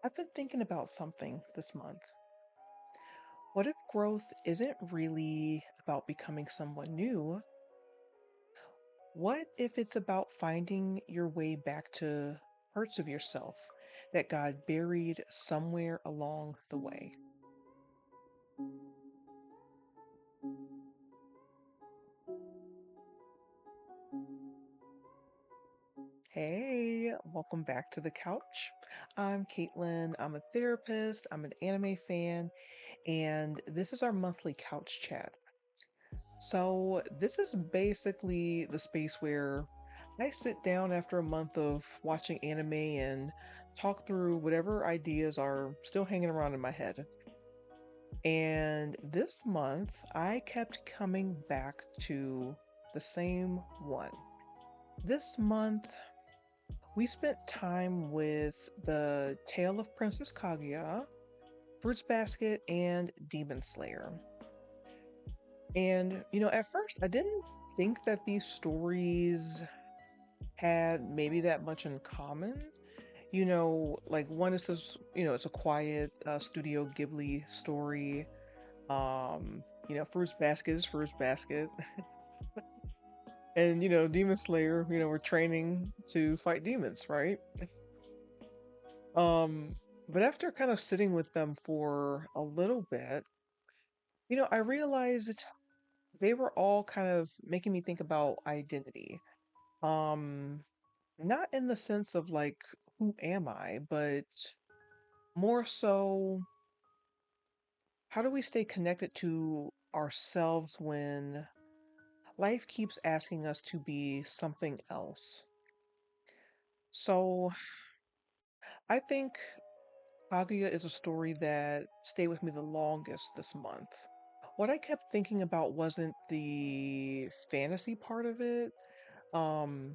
I've been thinking about something this month. What if growth isn't really about becoming someone new? What if it's about finding your way back to parts of yourself that got buried somewhere along the way? Hey, welcome back to the couch. I'm Caitlin. I'm a therapist, I'm an anime fan, and this is our monthly couch chat. So, this is basically the space where I sit down after a month of watching anime and talk through whatever ideas are still hanging around in my head. And this month, I kept coming back to the same one. This month, we spent time with the Tale of Princess Kaguya, Fruits Basket, and Demon Slayer. And, at first, I didn't think that these stories had maybe that much in common. Like one is this, it's a quiet Studio Ghibli story. Fruits Basket is Fruits Basket. And, Demon Slayer, we're training to fight demons, right? Um, but after kind of sitting with them for a little bit, I realized they were all kind of making me think about identity. Um, Not in the sense of like, who am I, but more so, how do we stay connected to ourselves when life keeps asking us to be something else? So, I think Kaguya is a story that stayed with me the longest this month. What I kept thinking about wasn't the fantasy part of it. Um,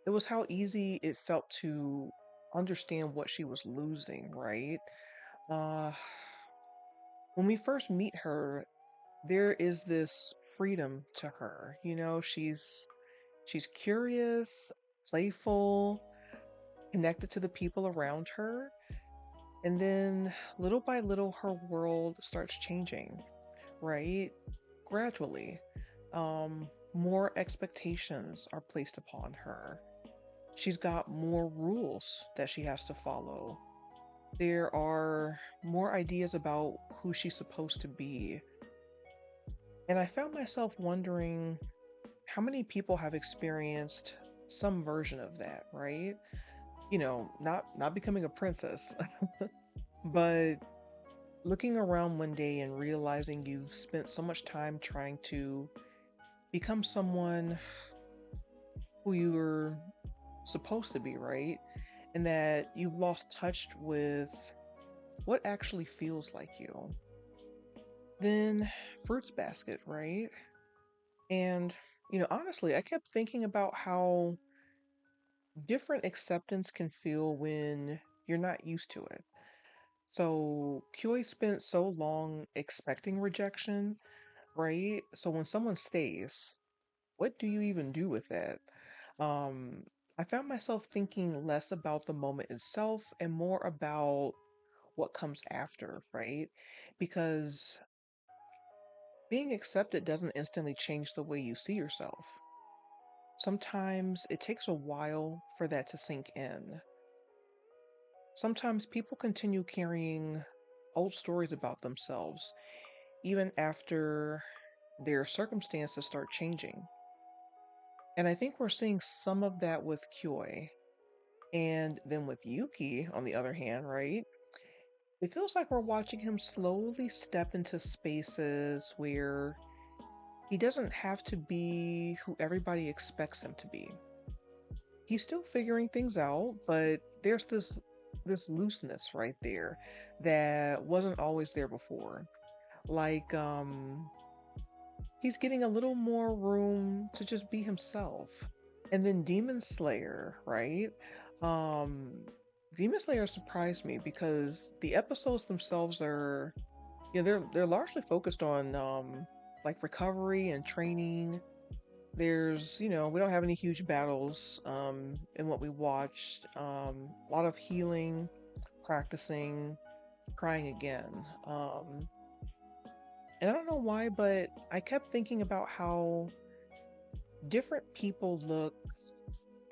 it was how easy it felt to understand what she was losing, right? Uh, when we first meet her, there is this freedom to her. She's curious, playful, connected to the people around her, and then little by little her world starts changing, right? Gradually. More expectations are placed upon her. She's got more rules that she has to follow. There are more ideas about who she's supposed to be. And I found myself wondering how many people have experienced some version of that, right? Not becoming a princess, but looking around one day and realizing you've spent so much time trying to become someone who you were supposed to be, right? And that you've lost touch with what actually feels like you. Then Fruits Basket, right? And, honestly, I kept thinking about how different acceptance can feel when you're not used to it. So, Kyo spent so long expecting rejection, right? So, when someone stays, what do you even do with that? Um, I found myself thinking less about the moment itself and more about what comes after, right? Because being accepted doesn't instantly change the way you see yourself. Sometimes it takes a while for that to sink in. Sometimes people continue carrying old stories about themselves, even after their circumstances start changing. And I think we're seeing some of that with Kyo. And then with Yuki, on the other hand, right? It feels like we're watching him slowly step into spaces where he doesn't have to be who everybody expects him to be. He's still figuring things out, but there's this looseness right there that wasn't always there before. Like he's getting a little more room to just be himself. And then Demon Slayer, right? Um Demon Slayer surprised me because the episodes themselves are, they're largely focused on like recovery and training. There's, we don't have any huge battles in what we watched. A lot of healing, practicing crying again. And I don't know why, but I kept thinking about how different people look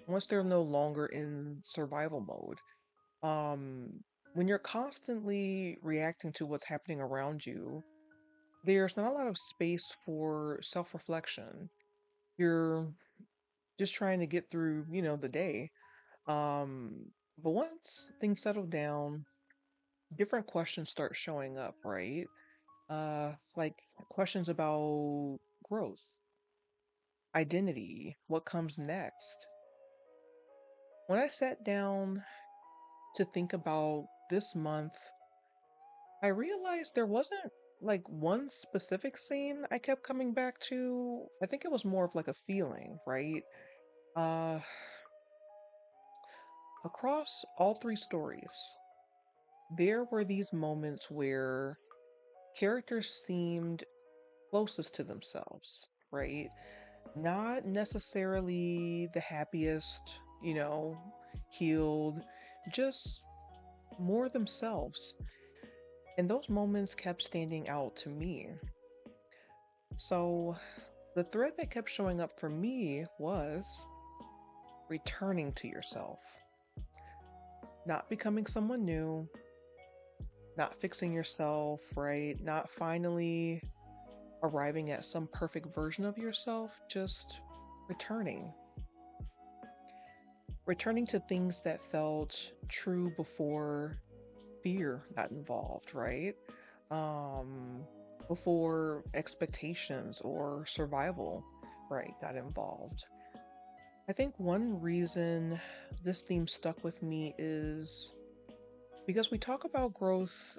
once they're no longer in survival mode. When you're constantly reacting to what's happening around you, there's not a lot of space for self-reflection. You're just trying to get through, the day. But once things settle down, different questions start showing up, right? Like questions about growth, identity, what comes next. When I sat down to think about this month, I realized there wasn't like one specific scene I kept coming back to. I think it was more of like a feeling, right? Uh, Across all three stories, there were these moments where characters seemed closest to themselves, right? Not necessarily the happiest, healed, just more themselves. And those moments kept standing out to me. So the thread that kept showing up for me was returning to yourself, not becoming someone new, not fixing yourself, right? Not finally arriving at some perfect version of yourself, just returning. Returning to things that felt true before fear got involved, right? Um, Before expectations or survival, right, got involved. I think one reason this theme stuck with me is because we talk about growth,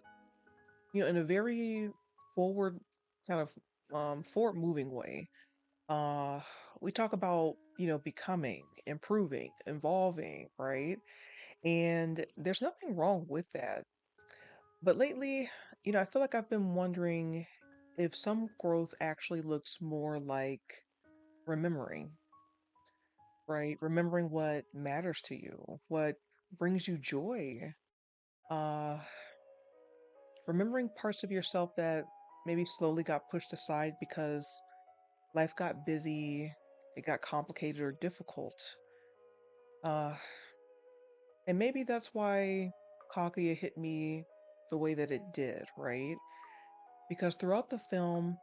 in a very forward kind of forward moving way. Uh we talk about, becoming, improving, evolving, right? And there's nothing wrong with that. But lately, I feel like I've been wondering if some growth actually looks more like remembering, right? Remembering what matters to you, what brings you joy. Uh, Remembering parts of yourself that maybe slowly got pushed aside because life got busy, it got complicated or difficult. Uh, and maybe that's why Kaguya hit me the way that it did, right? Because throughout the film,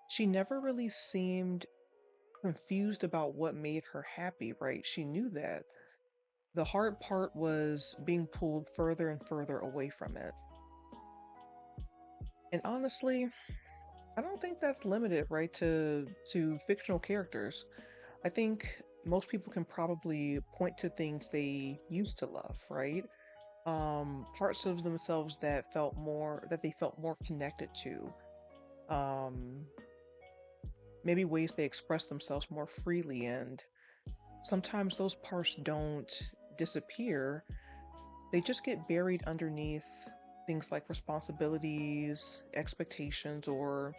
she never really seemed confused about what made her happy, right? She knew that. The hard part was being pulled further and further away from it. And honestly, I don't think that's limited, right, to fictional characters. I think most people can probably point to things they used to love, right? Parts of themselves that they felt more connected to. Um, Maybe ways they express themselves more freely, and sometimes those parts don't disappear. They just get buried underneath things like responsibilities, expectations, or,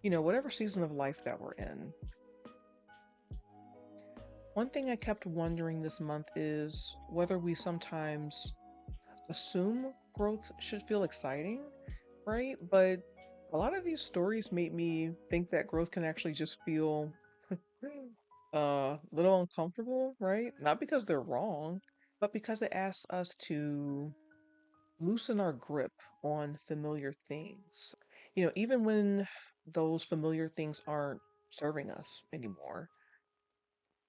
whatever season of life that we're in. One thing I kept wondering this month is whether we sometimes assume growth should feel exciting, right? But a lot of these stories made me think that growth can actually just feel little uncomfortable, right? Not because they're wrong, but because it asks us to loosen our grip on familiar things. Even when those familiar things aren't serving us anymore.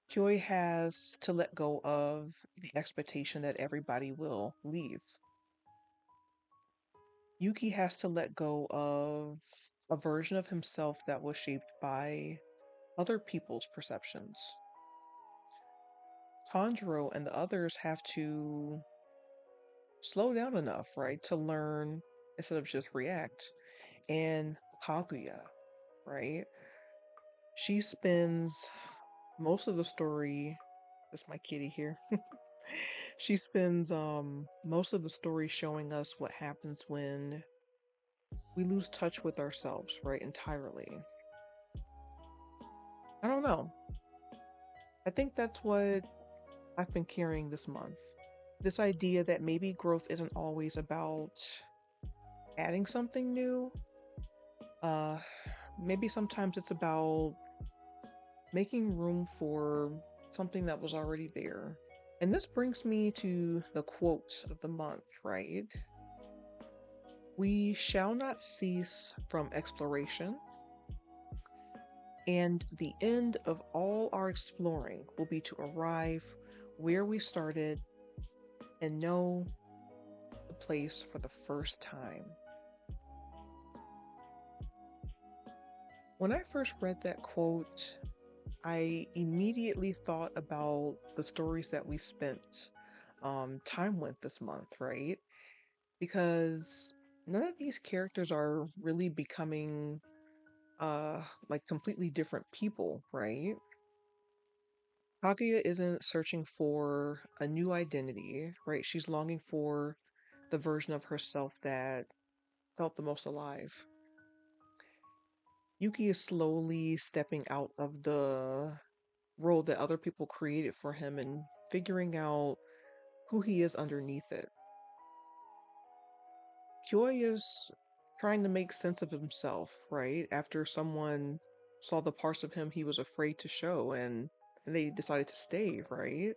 Kyo has to let go of the expectation that everybody will leave. Yuki has to let go of a version of himself that was shaped by other people's perceptions. Tanjiro and the others have to slow down enough, right, to learn instead of just react. And Kaguya, right? She spends most of the story. That's my kitty here. She spends most of the story showing us what happens when we lose touch with ourselves, right? Entirely. I don't know. I think that's what I've been carrying this month. This idea that maybe growth isn't always about adding something new. Uh, Maybe sometimes it's about making room for something that was already there. And this brings me to the quote of the month, right? We shall not cease from exploration, and the end of all our exploring will be to arrive where we started and know the place for the first time. When I first read that quote, I immediately thought about the stories that we spent time with this month, right? Because none of these characters are really becoming like completely different people, right? Kaguya isn't searching for a new identity, right? She's longing for the version of herself that felt the most alive. Yuki is slowly stepping out of the role that other people created for him and figuring out who he is underneath it. Kyo is trying to make sense of himself, right? After someone saw the parts of him he was afraid to show and they decided to stay, right?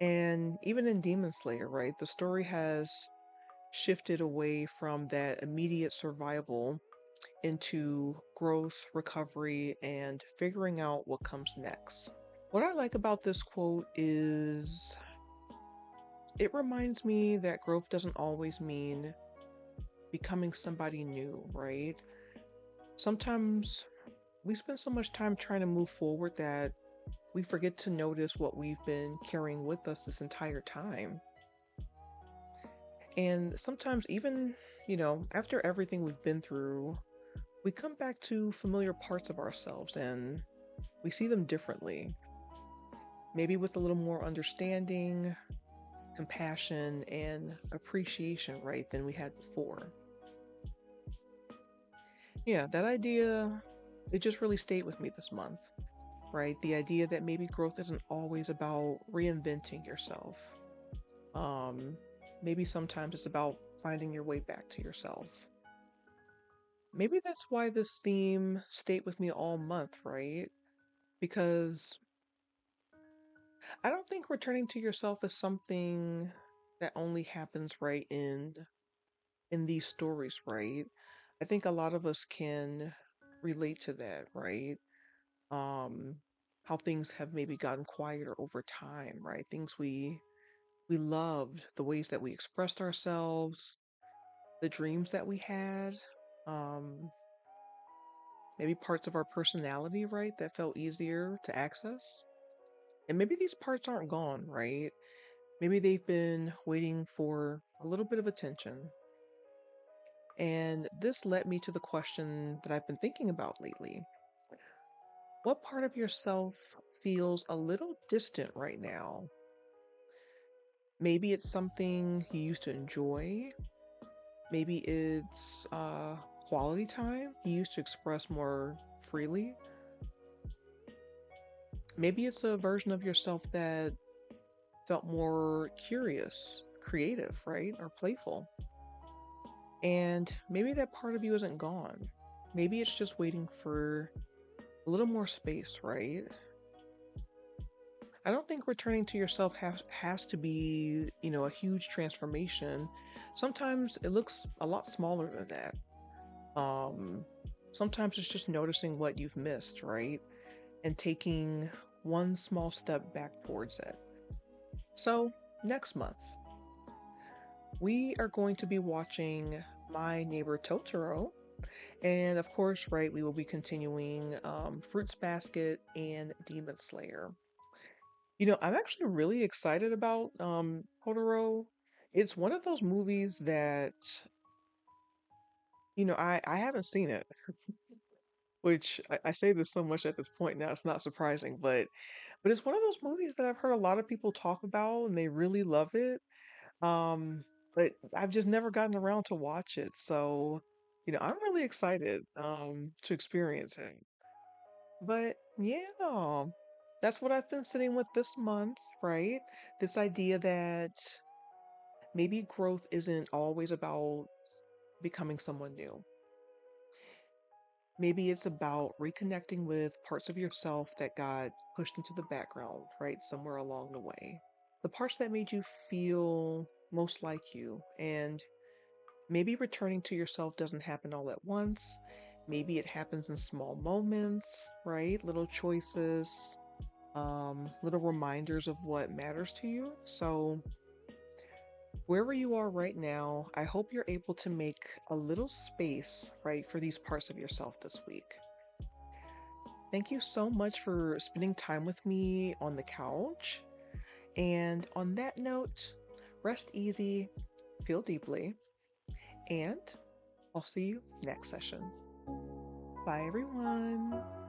And even in Demon Slayer, right, the story has shifted away from that immediate survival into growth, recovery, and figuring out what comes next. What I like about this quote is it reminds me that growth doesn't always mean becoming somebody new, right? Sometimes we spend so much time trying to move forward that we forget to notice what we've been carrying with us this entire time. And sometimes, even, after everything we've been through, we come back to familiar parts of ourselves and we see them differently. Maybe with a little more understanding, compassion, and appreciation, right, than we had before. Yeah, that idea, it just really stayed with me this month, right? The idea that maybe growth isn't always about reinventing yourself. Um, Maybe sometimes it's about finding your way back to yourself. Maybe that's why this theme stayed with me all month, right? Because I don't think returning to yourself is something that only happens right in these stories, right? I think a lot of us can relate to that, right? Um, how things have maybe gotten quieter over time, right? Things we loved, the ways that we expressed ourselves, the dreams that we had, um, maybe parts of our personality, right, that felt easier to access. And maybe these parts aren't gone, right? Maybe they've been waiting for a little bit of attention. And this led me to the question that I've been thinking about lately. What part of yourself feels a little distant right now? Maybe it's something you used to enjoy. Maybe it's quality time you used to express more freely. Maybe it's a version of yourself that felt more curious, creative, right? Or playful. And maybe that part of you isn't gone. Maybe it's just waiting for a little more space, right? I don't think returning to yourself has to be, a huge transformation. Sometimes it looks a lot smaller than that. Um, Sometimes it's just noticing what you've missed, right? And taking one small step back towards it. So, next month, we are going to be watching My Neighbor Totoro. And of course, right, we will be continuing Fruits Basket and Demon Slayer. I'm actually really excited about Totoro. It's one of those movies that, I haven't seen it, which I say this so much at this point now, it's not surprising, but it's one of those movies that I've heard a lot of people talk about and they really love it. Um, but I've just never gotten around to watch it. So, I'm really excited to experience it. But yeah. That's what I've been sitting with this month, right? This idea that maybe growth isn't always about becoming someone new. Maybe it's about reconnecting with parts of yourself that got pushed into the background, right? Somewhere along the way. The parts that made you feel most like you. And maybe returning to yourself doesn't happen all at once. Maybe it happens in small moments, right? Little choices, little reminders of what matters to you. So, wherever you are right now, I hope you're able to make a little space, right, for these parts of yourself this week. Thank you so much for spending time with me on the couch. And on that note, rest easy, feel deeply, and I'll see you next session. Bye, everyone.